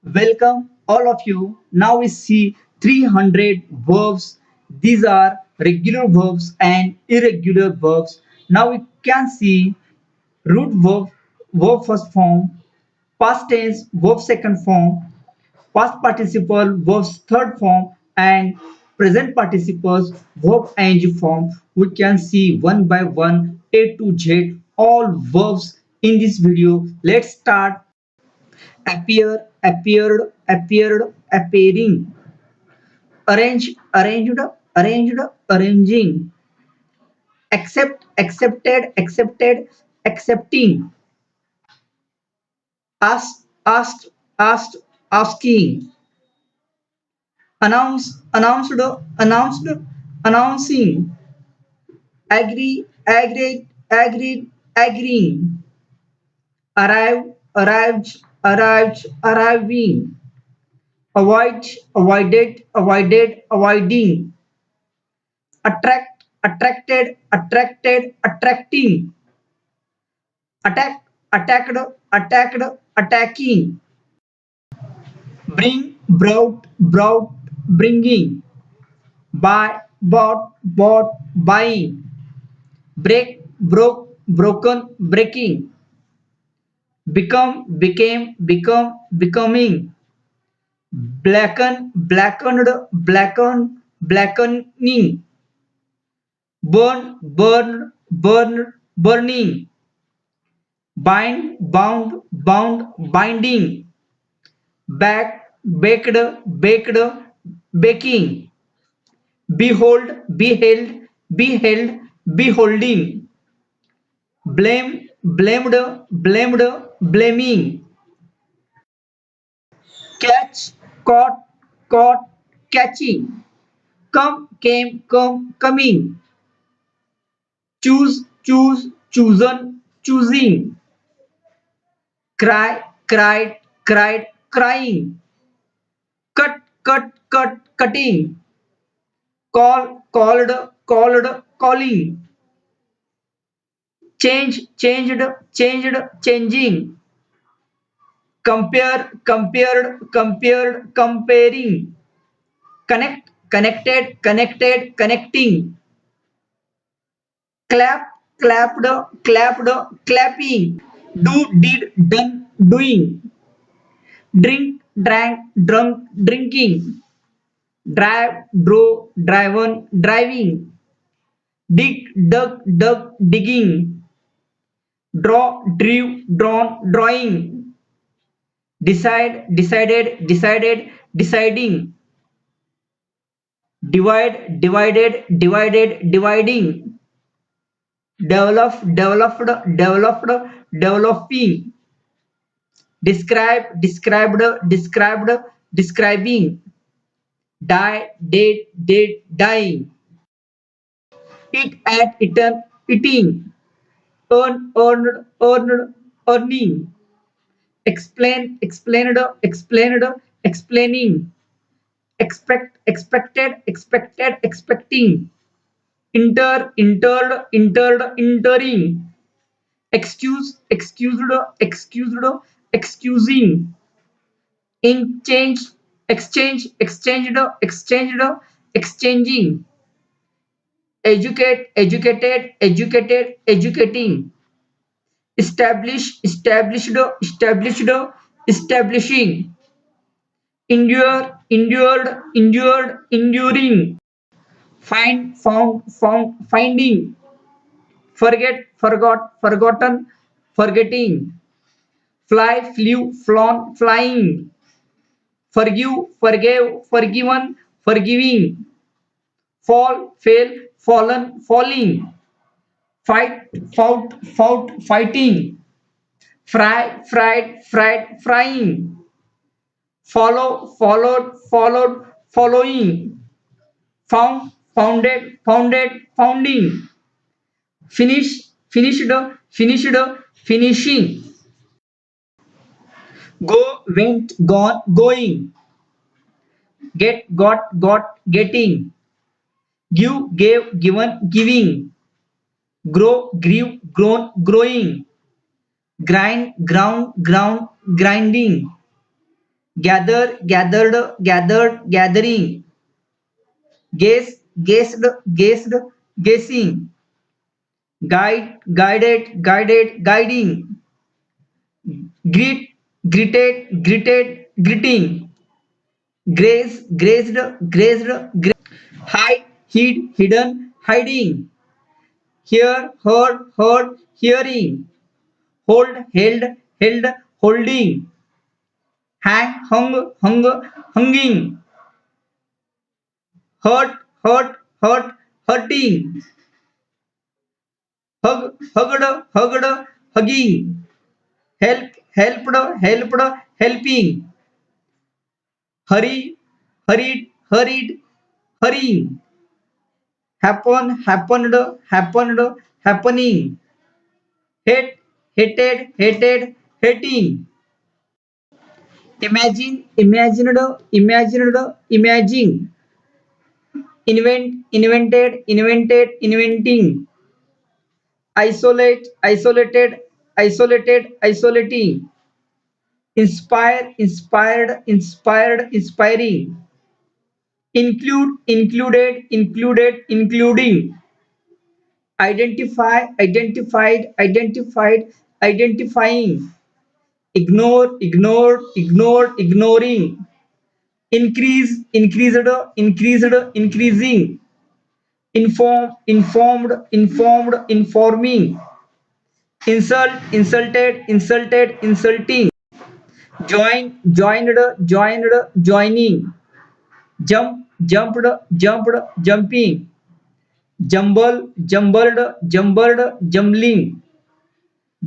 Welcome all of you. Now we see 300 verbs. These are regular verbs and irregular verbs. Now we can see root verb, verb first form, past tense, verb second form, past participle, verbs third form, and present participles, verb ing form. We can see one by one A to Z all verbs in this video. Let's start. Appear, appeared, appeared, appearing, arrange, arranged, arranged, arranging, accept, accepted, accepted, accepting, asked, asked, asked, asking, announce, announced, announced, announcing, agree, agreed, agreed, agreeing, arrive, arrived, arrived, arriving, avoid, avoided, avoided, avoiding, attract, attracted, attracted, attracting, attack, attacked, attacked, attacking, bring, brought, brought, bringing, buy, bought, bought, buying, break, broke, broken, breaking, become, became, become, becoming, blacken, blackened, blackened, blackening, burn, burn, burn, burning, bind, bound, bound, binding, back, baked, baked, baking, behold, beheld, beheld, beholding, blame, blamed, blamed, blaming, catch, caught, caught, catching, come, came, come, coming, choose, choose, chosen, choosing, cry, cried, cried, crying, cut, cut, cut, cutting, call, called, called, calling, change, changed, changed, changing, compare, compared, compared, comparing, connect, connected, connected, connecting, clap, clapped, clapped, clapping, do, did, done, doing, drink, drank, drunk, drinking, drive, drove, driven, driving, dig, dug, dug, digging, draw, drew, drawn, drawing, decide, decided, decided, deciding, divide, divided, divided, dividing, develop, developed, developed, developing, describe, described, described, describing, die, did, dying, eat, at, eaten, eating, earn, earned, earned, earning, explain, explained, explained, explaining, expect, expected, expected, expecting, inter, interred, interred, entering, excuse, excused, excused, excusing, exchange, exchange, exchanged, exchanged, exchanging, educate, educated, educated, educating, establish, established, established, establishing, endure, endured, endured, enduring, find, found, found, finding, forget, forgot, forgotten, forgetting, fly, flew, flown, flying, forgive, forgave, forgiven, forgiving, fall, fail, fallen, falling, fight, fought, fought, fighting, fry, fried, fried, frying, follow, followed, followed, following, found, founded, founded, founding, finish, finished, finished, finishing, go, went, gone, going, get, got, getting, give, gave, given, giving, grow, grew, grown, growing, grind, ground, grinding, gather, gathered, gathered, gathering, guess, guessed, guessed, guessing, guide, guided, guided, guiding, greet, greeted, greeted, greeting, graze, grazed, grazed, hide, hid, hidden, hiding, hear, heard, heard, hearing, hold, held, held, holding, hang, hung, hung, hanging, hurt, hurt, hurt, hurting, hug, hugged, hugged, hugging, help, helped, helped, helping, hurry, hurried, hurried, hurrying, happen, happened, happened, happening, hate, hated, hated, hating, imagine, imagined, imagined, imagine, invent, invented, invented, inventing, isolate, isolated, isolated, isolating, inspire, inspired, inspired, inspiring, include, included, included, including, identify, identified, identified, identifying, ignore, ignored, ignored, ignoring, increase, increased, increased, increasing, inform, informed, informed, informing, insult, insulted, insulted, insulting, join, joined, joined, joining, jump, jumped, jumped, jumping, jumble, jumbled, jumbled, jumbling,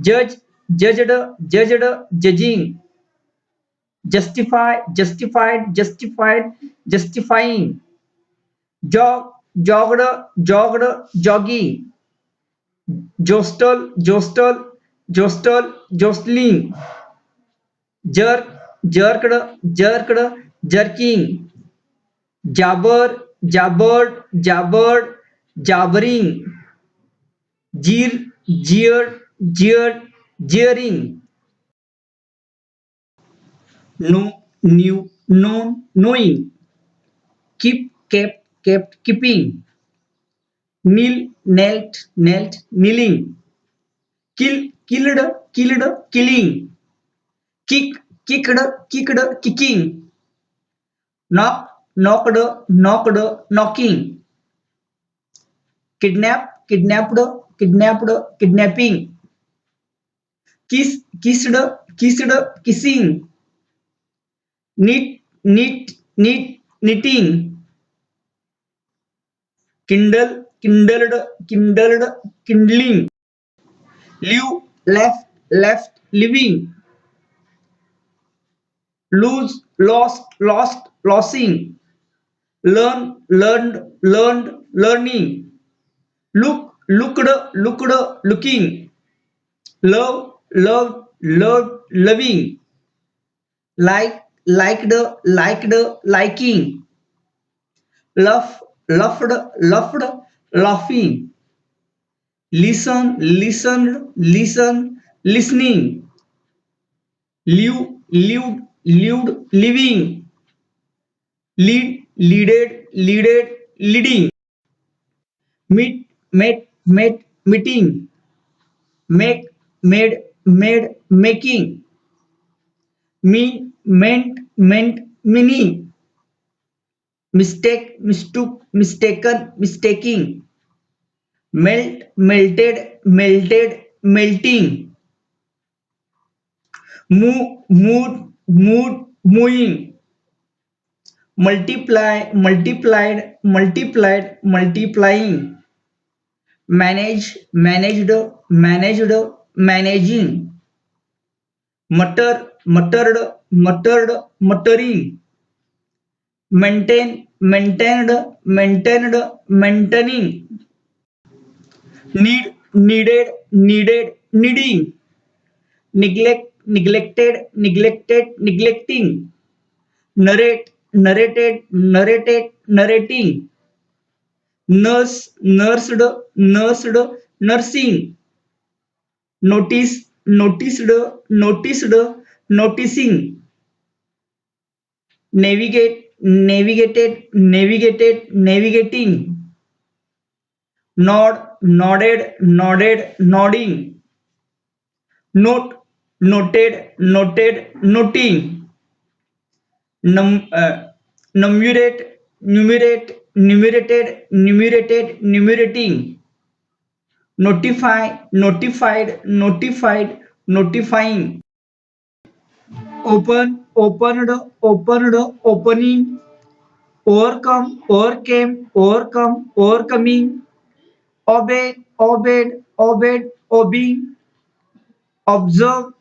judge, judged, judged, judging, justify, justified, justified, justifying, jog, jogged, jogged, jogging, jostle, jostle, jostle, jostling, jerk, jerked, jerked, jerking, jabber, jabbered, jabbered, jabbering, jeer, jeered, jeered, jeering, know, knew, known, knowing, keep, kept, kept, keeping, kneel, knelt, knelt, kneeling, kill, killed, killed, killing, kick, kicked, kicked, kicking, knock, knocked, knocked, knocking, kidnap, kidnapped, kidnapped, kidnapping, kiss, kissed, kissed, kissing, knit, knit, knit, knitting, kindle, kindled, kindled, kindling, live, left, left, living, lose, lost, lost, losing, learn, learned, learned, learning, look, looked, looked, looking, love, loved, loved, loving, like, liked, liked, liking, laugh, laughed, laughed, laughing, listen, listened, listen, listening, live, lived, lived, living, lead, leaded, leaded, leading, meet, met, met, meeting, make, made, made, making, mean, meant, meant, meaning, mistake, mistook, mistaken, mistaking, melt, melted, melted, melting, move, mood, mood, moving, multiply, multiplied, multiplied, multiplying, manage, managed, managed, managing, mutter, muttered, muttered, muttering, maintain, maintained, maintained, maintaining, need, needed, needed, needing, neglect, neglected, neglected, neglecting, narrate, narrated, narrated, narrating, nurse, nursed, nursed, nursing, notice, noticed, noticed, noticing, navigate, navigating, nod, nodding, note, noting, num, uh, numerating, notifying, opening, overcoming, obeying, observing,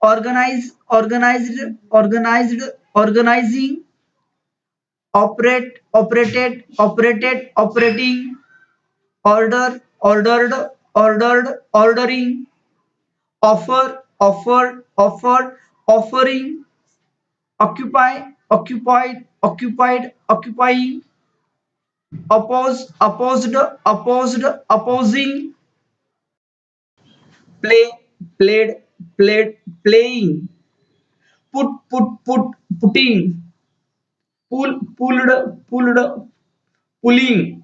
organizing, operating, ordering, offering, occupying, opposing, play, playing, putting, pulling,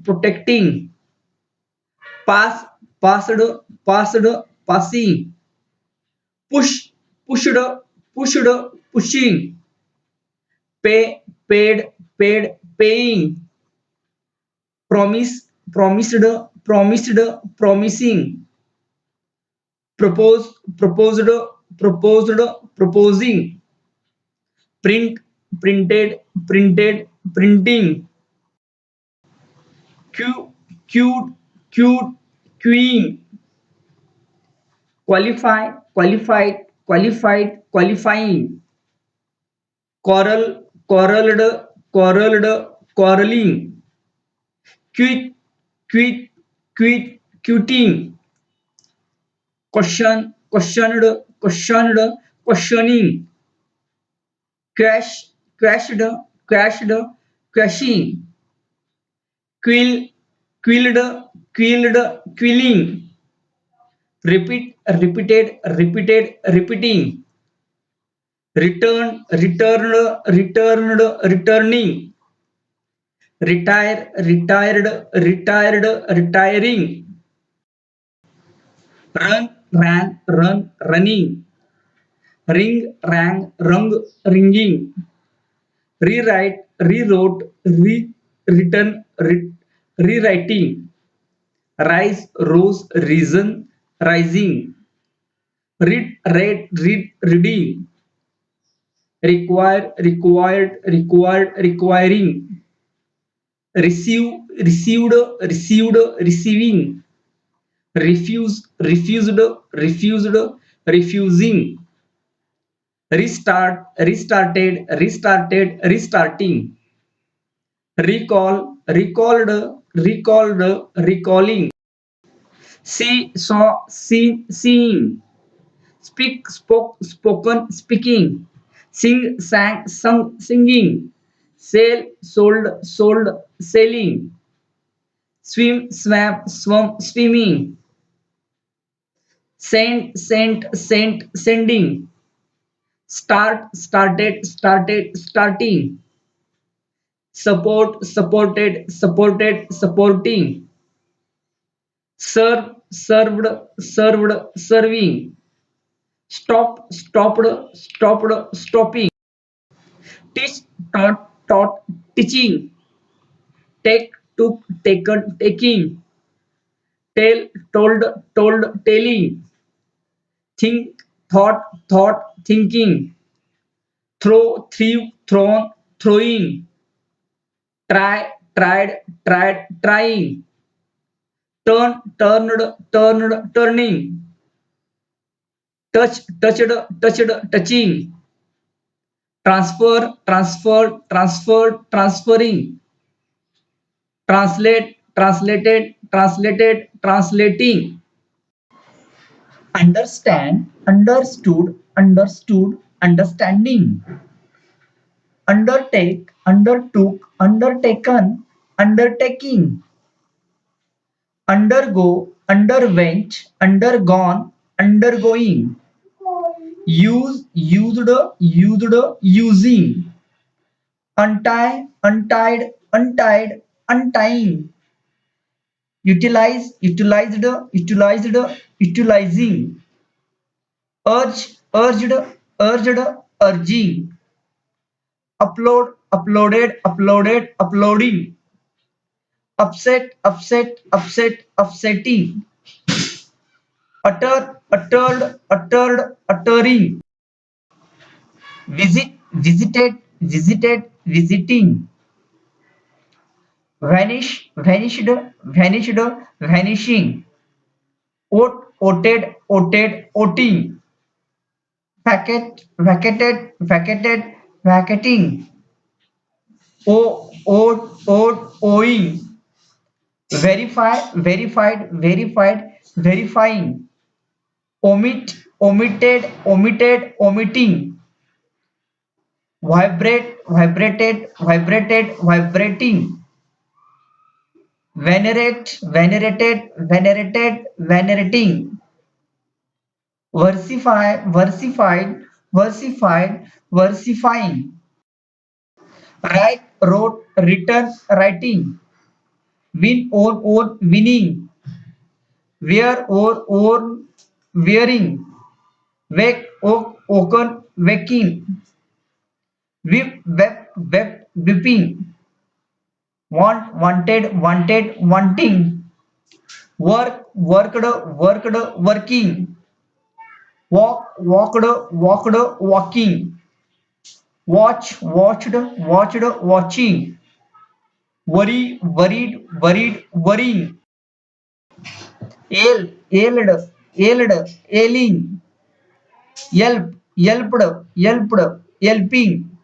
protecting, pass, passing, push, pushed, pushing, paying, promising, proposing, print, printing, queue, queued, queuing, qualifying, quarreling, quit, quitting, questioning, crashed, crashing, quilled, quilling, repeating, returning, retiring, running, ringing, rewrote, written, rewriting, rising, reading, requiring, receiving, refusing, restarting, recalling, seeing, speaking, singing, sold, selling, swimming, sending, starting, supporting, serving, stopping, teach, taught, teaching, taking, told, telling, think, thinking, thrown, throwing, trying, turning, touching, transferring, translating, understand, understanding, undertook, undertaken, undertaking, underwent, undergone, undergoing, use, used, used, using, untie, untied, untied, untying, utilize, utilized, utilized, utilizing, urge, urged, urged, urging, upload, uploaded, uploaded, uploading, upset, upset, upset, upsetting, utter, uttered, uttered, uttering, visit, visited, visited, visiting, vanish, vanished, vanished, vanishing, oat, oated, oated, oating, vacate, vacated, vacated, vacating, owed, owed, owing, verify, verified, verified, verifying, omit, omitted, omitted, omitting, vibrate, vibrated, vibrated, vibrating, venerate, venerated, venerated, venerating, versify, versified, versified, versifying, write, wrote, written, writing, win, own, winning, wear, own, wearing, wake, woken, waking, whip, wept, wept, whipping, want, wanted, wanted, wanting, work, worked, worked, working, walk, walked, walked, walking, watch, watched, watched, watching, worry, worried, worried, worrying, ail, ailed, ailed, ailing, yelp, yelped, yelped, yelping,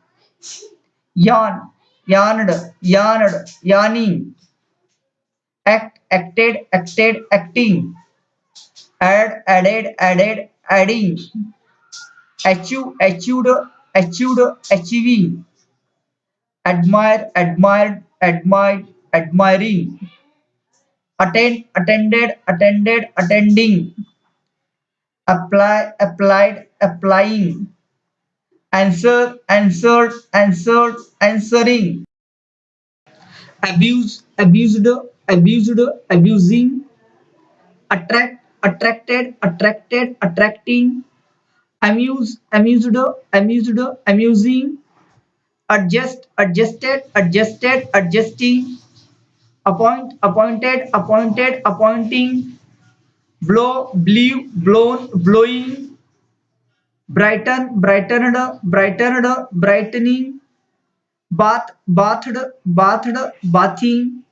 yawn, yawned, yawned, yawning, act, acted, acted, acting, add, added, added, adding, achieve, achieved, achieved, achieving, admire, admired, admired, admiring, attend, attended, attended, attending, apply, applied, applying, answer, answered, answered, answering, abuse, abused, abused, abusing, attract, attracted, attracted, attracting, amuse, amused, amused, amusing, adjust, adjusted, adjusted, adjusting, appoint, appointed, appointed, appointing, blow, blew, blown, blowing, brighten, brightened, brightened, brightening, bath, bathed, bathed, bathing,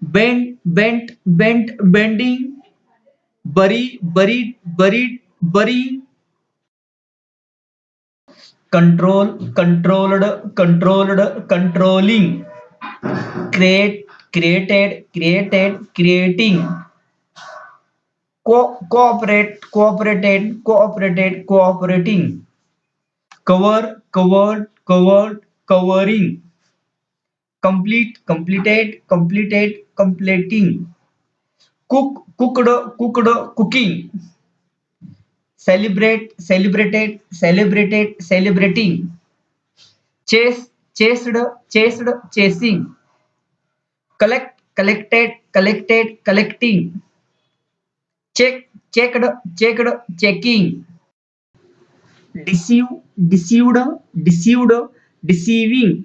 bend, bent, bent, bending, bury, buried, buried, burying, control, controlled, controlled, controlling, create, created, created, creating, cooperate, cooperated, cooperated, cooperating, cover, covered, covered, covering, complete, completed, completed, completing, cook, cooked, cooked, cooking, celebrate, celebrated, celebrated, celebrating, chase, chased, chased, chasing, collect, collected, collected, collecting, check, checked, checked, checking, deceive, deceived, deceived, deceiving,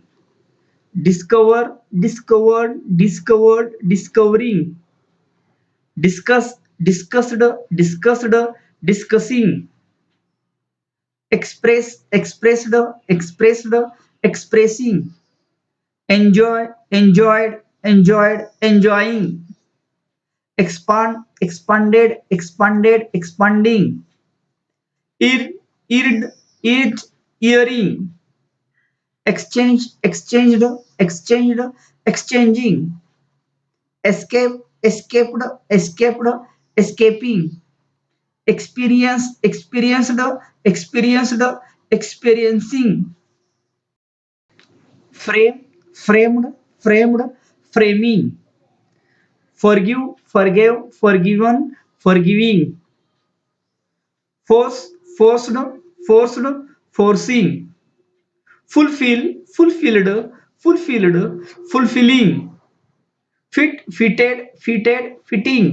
discover, discovered, discovered, discovering, discuss, discussed, discussed, discussing, express, expressed, expressed, expressing, enjoy, enjoyed, enjoyed, enjoying, expand, expanded, expanded, expanding, ear, eared, eared, earring, exchange, exchanged, exchanged, exchanging, escape, escaped, escaped, escaping, experience, experienced, experienced, experiencing, frame, framed, framed, framing, forgive, forgave, forgiven, forgiving, force, forced, forced, forcing, fulfill, fulfilled, fulfilled, fulfilling, fit, fitted, fitted, fitting,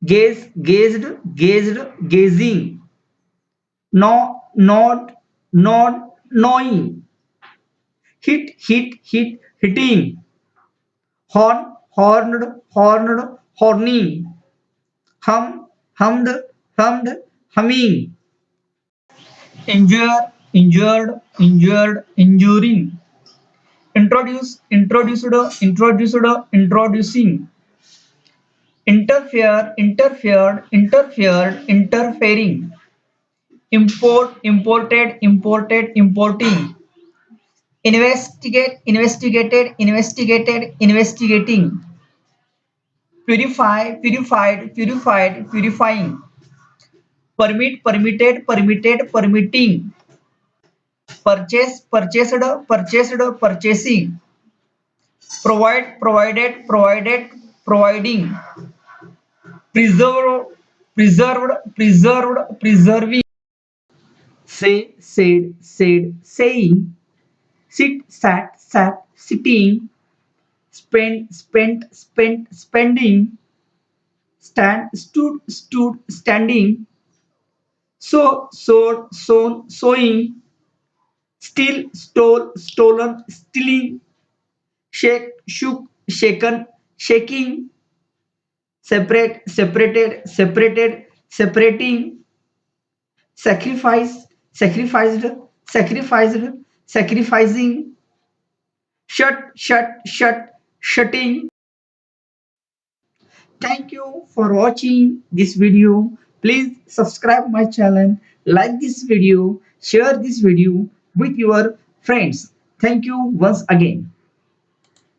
gaze, gazed, gazed, gazing, nod, nod, gnawing, hit, hit, hit, hitting, horn, horned, horned, horning, hum, hummed, hummed, humming, injure, injured, injured, injuring, introduce, introduced, introduced, introducing, interfere, interfered, interfered, interfering, import, imported, imported, importing, investigate, investigated, investigated, investigating, purify, purified, purified, purifying, permit, permitted, permitted, permitting, purchase, purchased, purchased, purchasing, provide, provided, provided, providing, preserve, preserved, preserved, preserving, say, said, said, saying, sit, sat, sat, sitting, spend, spent, spent, spending, stand, stood, stood, standing, sow, sowed, sown, sowing, steal, stole, stolen, stealing, shake, shook, shaken, shaking, separate, separated, separated, separating, sacrifice, sacrificed, sacrificed, sacrificing, shut, shut, shut, shutting. Thank you for watching this video. Please subscribe my channel, like this video, share this video with your friends. Thank you once again.